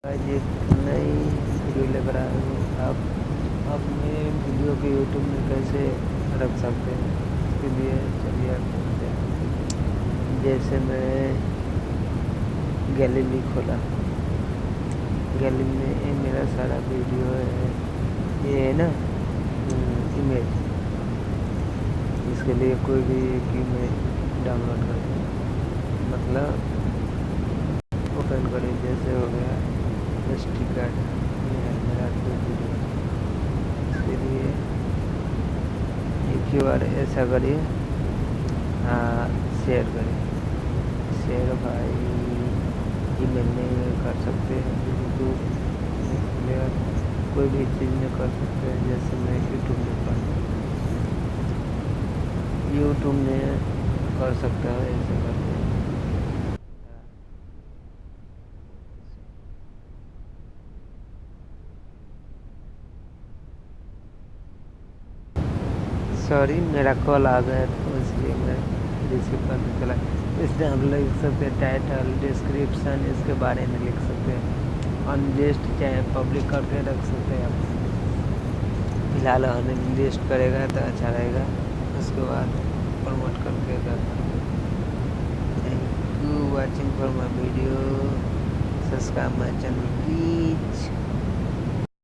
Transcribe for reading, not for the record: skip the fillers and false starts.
आज एक नई वीडियो लेकर आया हूँ। आप अपने वीडियो को यूट्यूब में कैसे रख सकते हैं, इसके लिए चलिए आप देखते हैं। जैसे मैं गैलरी खोला, गैलरी में ये मेरा सारा वीडियो है, ये है ना इमेज। इसके लिए कोई भी एक इमेज डाउनलोड करें, मतलब ओपन करें। जैसे हो गया SD कार्ड, ये है मेरा वीडियो। इसके लिए एक ही बार ऐसा करिए, हाँ शेयर करिए। शेयर भाई ईमेल में कर सकते हैं, यूट्यूब में कोई भी चीज़ में कर सकते हैं। जैसे मैं यूट्यूब में कर सकता है, ऐसे करते हैं। सॉरी, मेरा कॉल आ गया तो इसलिए मैं रिसीव करने चला। इसमें हम लिख सकते हैं टाइटल, डिस्क्रिप्शन, इसके बारे में लिख सकते हैं। अनलिस्ट चाहे पब्लिक करके रख सकते हैं आप। फिलहाल अनलिस्ट करेगा तो अच्छा रहेगा, उसके बाद प्रमोट करके करना। Thank you watching for my video. Subscribe my channel please.